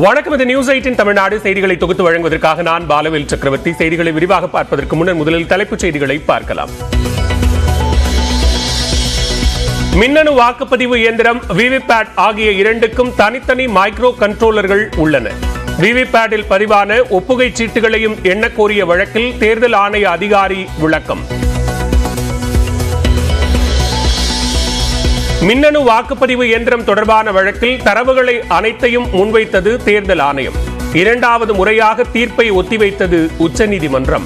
வணக்கம். இது நியூஸ் 8 தமிழ்நாடு செய்திகளை தொகுத்து வழங்குவதற்காக நான் பாலவேல் சக்கரவர்த்தி. செய்திகளை விரிவாக பார்ப்பதற்கு முன்னர் முதலில் தலைப்புச் செய்திகளை பார்க்கலாம். மின்னணு வாக்குப்பதிவு இயந்திரம் விவிபேட் ஆகிய இரண்டுக்கும் தனித்தனி மைக்ரோ கண்ட்ரோலர்கள் உள்ளன. விவிபேட்டில் பதிவான ஒப்புகை சீட்டுகளையும் எண்ணக் கோரிய வழக்கில் தேர்தல் ஆணைய அதிகாரி விளக்கம். மின்னணு வாக்குப்பதிவு இயந்திரம் தொடர்பான வழக்கில் தரவுகளை அனைத்தையும் முன்வைத்தது தேர்தல் ஆணையம். இரண்டாவது முறையாக தீர்ப்பை ஒத்திவைத்தது உச்சநீதிமன்றம்.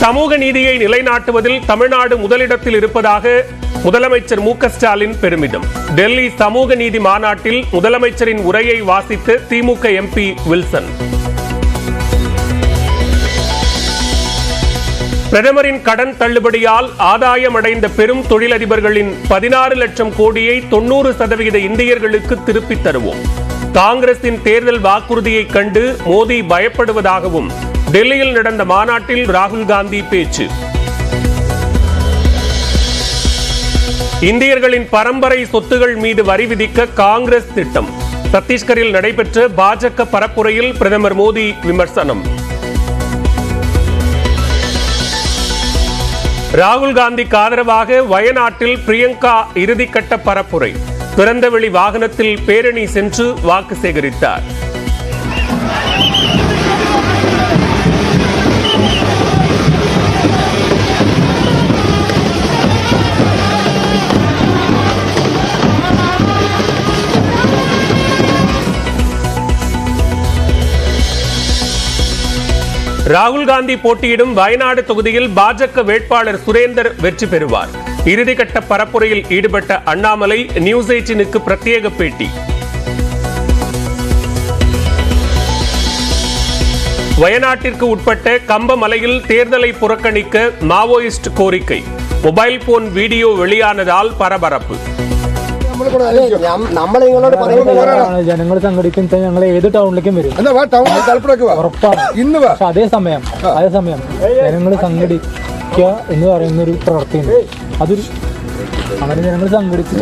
சமூக நீதியை நிலைநாட்டுவதில் தமிழ்நாடு முதலிடத்தில் இருப்பதாக முதலமைச்சர் மு.க.ஸ்டாலின் பெருமிதம். டெல்லி சமூக நீதி மாநாட்டில் முதலமைச்சரின் உரையை வாசித்த திமுக எம்பி வில்சன். பிரதமரின் கடன் தள்ளுபடியால் ஆதாயமடைந்த பெரும் தொழிலதிபர்களின் 16 லட்சம் கோடியை 90% இந்தியர்களுக்கு திருப்பித் தருவோம். காங்கிரசின் தேர்தல் வாக்குறுதியை கண்டு மோடி பயப்படுவதாகவும் டெல்லியில் நடந்த மாநாட்டில் ராகுல் காந்தி பேச்சு. இந்தியர்களின் பரம்பரை சொத்துகள் மீது வரி விதிக்க காங்கிரஸ் திட்டம். சத்தீஸ்கரில் நடைபெற்ற பாஜக பரப்புரையில் பிரதமர் மோடி விமர்சனம். ராகுல் காந்திக்கு ஆதரவாக வயநாட்டில் பிரியங்கா இறுதிக்கட்ட பரப்புரை. திறந்தவெளி வாகனத்தில் பேரணி சென்று வாக்கு சேகரித்தார். ராகுல் காந்தி போட்டியிடும் வயநாடு தொகுதியில் பாஜக வேட்பாளர் சுரேந்தர் வெற்றி பெறுவார். இறுதிக்கட்ட பரப்புரையில் ஈடுபட்ட அண்ணாமலை நியூஸ் 18க்கு பிரத்யேக பேட்டி. வயநாட்டிற்கு உட்பட்ட கம்பமலையில் தேர்தலை புறக்கணிக்க மாவோயிஸ்ட் கோரிக்கை. மொபைல் போன் வீடியோ வெளியானதால் பரபரப்பு. ജനങ്ങൾ സംഘടിപ്പിച്ച ഞങ്ങൾ ഏത് ടൗണിലേക്കും വരും. അതേസമയം ജനങ്ങൾ സംഘടിക്കുക എന്ന് പറയുന്ന ഒരു പ്രവൃത്തിയുണ്ട്. അതൊരു അങ്ങനെ ജനങ്ങൾ സംഘടിച്ച്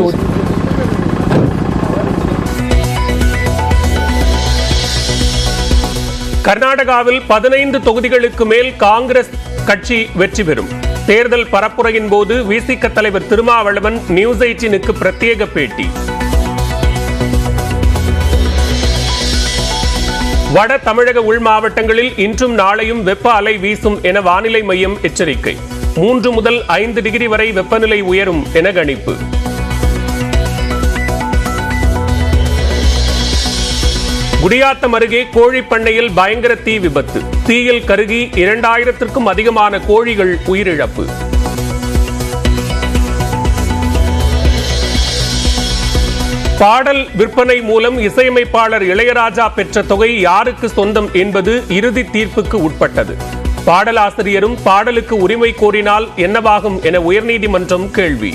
கர்நாடகாவில் 15 தொகுதிகளுக்கு மேல் காங்கிரஸ் கட்சி வெற்றி பெறும். தேர்தல் பரப்புரையின் போது விசிக தலைவர் திருமாவளவன் நியூஸ் 18க்கு பிரத்யேக பேட்டி. வட தமிழக உள் மாவட்டங்களில் இன்றும் நாளையும் வெப்ப அலை வீசும் என வானிலை மையம் எச்சரிக்கை. 3 முதல் 5 டிகிரி வரை வெப்பநிலை உயரும் என கணிப்பு. குடியாத்தம் அருகே கோழி பண்ணையில் பயங்கர தீ விபத்து. தீயில் கருகி 2000க்கும் அதிகமான கோழிகள் உயிரிழப்பு. பாடல் விற்பனை மூலம் இசையமைப்பாளர் இளையராஜா பெற்ற தொகை யாருக்கு சொந்தம் என்பது இறுதி தீர்ப்புக்கு உட்பட்டது. பாடலாசிரியரும் பாடலுக்கு உரிமை கோரினால் என்னவாகும் என உயர்நீதிமன்றம் கேள்வி.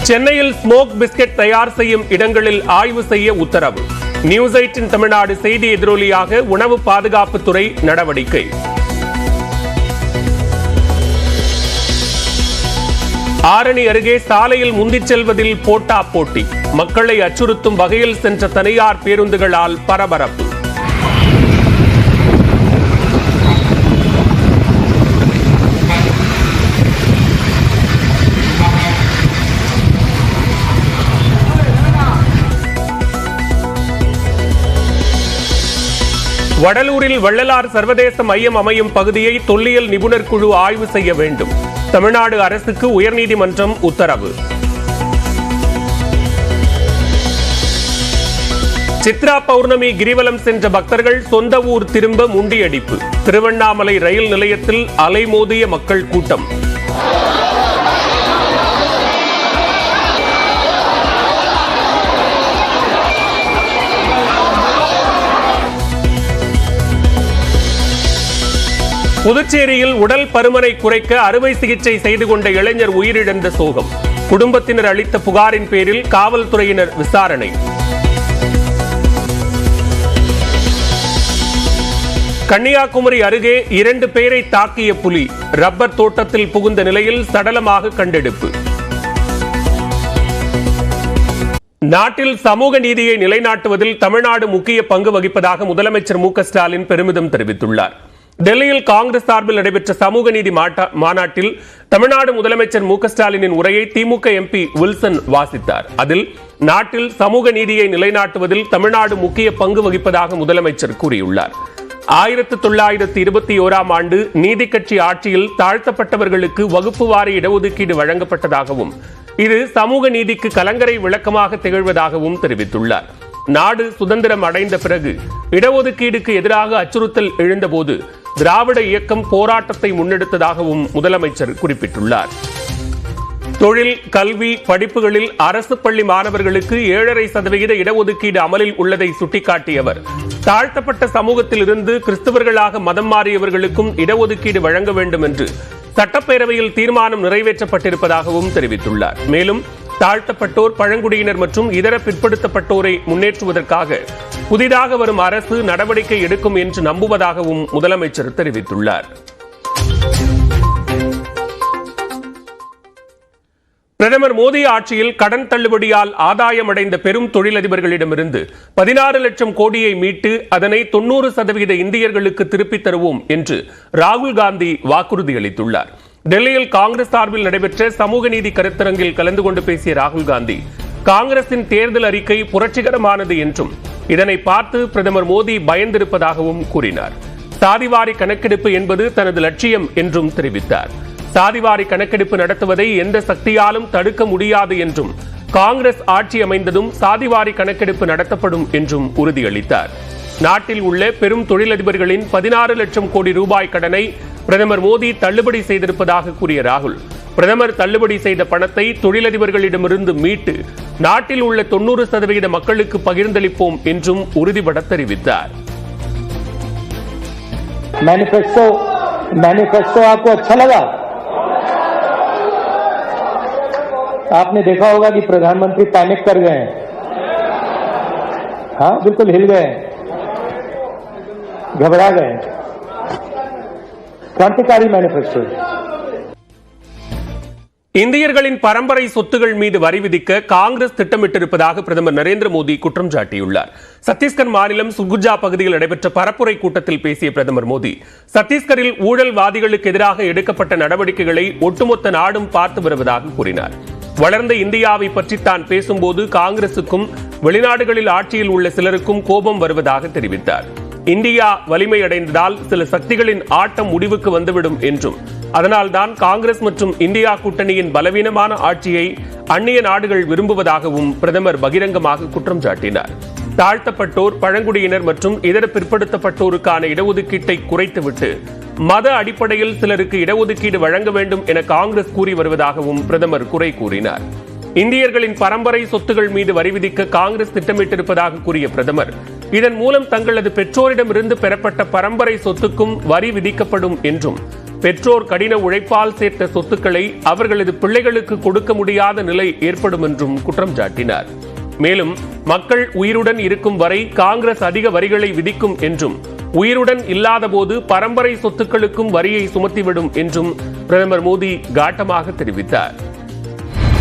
சென்னையில் ஸ்மோக் பிஸ்கெட் தயார் செய்யும் இடங்களில் ஆய்வு செய்ய உத்தரவு. நியூஸ் 18 தமிழ்நாடு செய்தி எதிரொலியாக உணவு பாதுகாப்புத்துறை நடவடிக்கை. ஆரணி அருகே சாலையில் முந்திச் செல்வதில் போட்டா போட்டி. மக்களை அச்சுறுத்தும் வகையில் சென்ற தனியார் பேருந்துகளால் பரபரப்பு. வடலூரில் வள்ளலார் சர்வதேச மையம் அமையும் பகுதியை தொல்லியல் நிபுணர் குழு ஆய்வு செய்ய வேண்டும். தமிழ்நாடு அரசுக்கு உயர்நீதிமன்றம் உத்தரவு. சித்ரா பௌர்ணமி கிரிவலம் சென்ற பக்தர்கள் சொந்த ஊர் திரும்ப முண்டியடிப்பு. திருவண்ணாமலை ரயில் நிலையத்தில் அலைமோதிய மக்கள் கூட்டம். புதுச்சேரியில் உடல் பருமனை குறைக்க அறுவை சிகிச்சை செய்து கொண்ட இளைஞர் உயிரிழந்த சோகம். குடும்பத்தினர் அளித்த புகாரின் பேரில் காவல்துறையினர் விசாரணை. கன்னியாகுமரி அருகே 2 பேரை தாக்கிய புலி ரப்பர் தோட்டத்தில் புகுந்த நிலையில் சடலமாக கண்டெடுப்பு. நாட்டில் சமூக நீதியை நிலைநாட்டுவதில் தமிழ்நாடு முக்கிய பங்கு வகிப்பதாக முதலமைச்சர் மு க ஸ்டாலின் பெருமிதம் தெரிவித்துள்ளார். டெல்லியில் காங்கிரஸ் சார்பில் நடைபெற்ற சமூக நீதி மாநாட்டில் தமிழ்நாடு முதலமைச்சர் மு க ஸ்டாலினின் உரையை திமுக எம்பி வில்சன் வாசித்தார். அதில் நாட்டில் சமூக நீதியை நிலைநாட்டுவதில் தமிழ்நாடு முக்கிய பங்கு வகிப்பதாக முதலமைச்சர் கூறியுள்ளார். 1921ஆம் ஆண்டு நீதி கட்சி ஆட்சியில் தாழ்த்தப்பட்டவர்களுக்கு வகுப்பு வாரி இடஒதுக்கீடு வழங்கப்பட்டதாகவும் இது சமூக நீதிக்கு கலங்கரை விளக்கமாக திகழ்வதாகவும் தெரிவித்துள்ளார். நாடு சுதந்திரம் அடைந்த பிறகு இடஒதுக்கீடுக்கு எதிராக அச்சுறுத்தல் எழுந்தபோது திராவிட இயக்கம் போராட்டத்தை முன்னெடுத்ததாகவும் முதலமைச்சர் குறிப்பிட்டுள்ளார். தொழில், கல்வி, படிப்புகளில் அரசு பள்ளி மாணவர்களுக்கு 7.5% இடஒதுக்கீடு அமலில் உள்ளதை சுட்டிக்காட்டிய அவர், தாழ்த்தப்பட்ட சமூகத்தில் இருந்து கிறிஸ்தவர்களாக மதம் மாறியவர்களுக்கும் இடஒதுக்கீடு வழங்க வேண்டும் என்று சட்டப்பேரவையில் தீர்மானம் நிறைவேற்றப்பட்டிருப்பதாகவும் தெரிவித்துள்ளார். மேலும் தாழ்த்தப்பட்டோர், பழங்குடியினர் மற்றும் இதர பிற்படுத்தப்பட்டோரை முன்னேற்றுவதற்காக புதிதாக வரும் அரசு நடவடிக்கை எடுக்கும் என்று நம்புவதாகவும் முதலமைச்சர் தெரிவித்துள்ளார். பிரதமர் மோடி ஆட்சியில் கடன் தள்ளுபடியால் ஆதாயம் அடைந்த பெரும் தொழிலதிபர்களிடமிருந்து 16 லட்சம் கோடியை மீட்டு அதனை 90% இந்தியர்களுக்கு திருப்பித் தருவோம் என்று ராகுல் காந்தி வாக்குறுதி அளித்துள்ளார். டெல்லியில் காங்கிரஸ் சார்பில் நடைபெற்ற சமூக நீதி கருத்தரங்கில் கலந்து கொண்டு பேசிய ராகுல் காந்தி, காங்கிரசின் தேர்தல் அறிக்கை புரட்சிகரமானது என்றும் இதனை பார்த்து பிரதமர் மோடி பயந்திருப்பதாகவும் கூறினார். சாதிவாரி கணக்கெடுப்பு என்பது தனது லட்சியம் என்றும் தெரிவித்தார். சாதிவாரி கணக்கெடுப்பு நடத்துவதை எந்த சக்தியாலும் தடுக்க முடியாது என்றும் காங்கிரஸ் ஆட்சி அமைந்ததும் சாதிவாரி கணக்கெடுப்பு நடத்தப்படும் என்றும் உறுதியளித்தார். நாட்டில் உள்ள பெரும் தொழிலதிபர்களின் 16 லட்சம் கோடி ரூபாய் கடனை பிரதமர் மோடி தள்ளுபடி செய்திருப்பதாக கூறிய ராகுல், பிரதமர் தள்ளுபடி செய்த பணத்தை தொழிலதிபர்களிடமிருந்து மீட்டு நாட்டில் உள்ள 90% மக்களுக்கு பகிர்ந்தளிப்போம் என்றும் உறுதிபட தெரிவித்தார். मैनिफेस्टो आपको अच्छा लगा? आपने देखा होगा कि प्रधानमंत्री पैनिक कर गए हैं. हाँ, बिल्कुल हिल गए, घबरा गए. क्रांतिकारी मैनिफेस्टो. இந்தியர்களின் பரம்பரை சொத்துகள் மீது வரி விதிக்க காங்கிரஸ் திட்டமிட்டிருப்பதாக பிரதமர் நரேந்திர மோடி குற்றம் சாட்டியுள்ளார். சத்தீஸ்கர் மாநிலம் சுர்குஜா பகுதியில் நடைபெற்ற பரப்புரை கூட்டத்தில் பேசிய பிரதமர் மோடி, சத்தீஸ்கரில் ஊழல்வாதிகளுக்கு எதிராக எடுக்கப்பட்ட நடவடிக்கைகளை ஒட்டுமொத்த நாடும் பார்த்து வருவதாக கூறினார். வளர்ந்த இந்தியாவை பற்றி தான் பேசும்போது காங்கிரசுக்கும் வெளிநாடுகளில் ஆட்சியில் உள்ள சிலருக்கும் கோபம் வருவதாக தெரிவித்தார். இந்தியா வலிமை அடைந்ததால் சில சக்திகளின் ஆட்டம் முடிவுக்கு வந்துவிடும் என்றும் அதனால்தான் காங்கிரஸ் மற்றும் இந்தியா கூட்டணியின் பலவீனமான ஆட்சியை அந்நிய நாடுகள் விரும்புவதாகவும் பிரதமர் பகிரங்கமாக குற்றம் சாட்டினார். தாழ்த்தப்பட்டோர், பழங்குடியினர் மற்றும் இதர பிற்படுத்தப்பட்டோருக்கான இடஒதுக்கீட்டை குறைத்துவிட்டு மத அடிப்படையில் சிலருக்கு இடஒதுக்கீடு வழங்க வேண்டும் என காங்கிரஸ் கூறி வருவதாகவும் பிரதமர் குறை கூறினார். இந்தியர்களின் பரம்பரை சொத்துகள் மீது வரி விதிக்க காங்கிரஸ் திட்டமிட்டிருப்பதாக கூறிய பிரதமர், இதன் மூலம் தங்களது பெற்றோரிடமிருந்து பெறப்பட்ட பரம்பரை சொத்துக்கும் வரி விதிக்கப்படும் என்றும் பெற்றோர் கடின உழைப்பால் சேர்த்த சொத்துக்களை அவர்களது பிள்ளைகளுக்கு கொடுக்க முடியாத நிலை ஏற்படும் என்றும் குற்றம் சாட்டினார். மேலும் மக்கள் உயிருடன் இருக்கும் வரை காங்கிரஸ் அதிக வரிகளை விதிக்கும் என்றும் உயிருடன் இல்லாத போது பரம்பரை சொத்துக்களுக்கும் வரியை சுமத்திவிடும் என்றும் பிரதமர் மோடி காட்டமாக தெரிவித்தார்.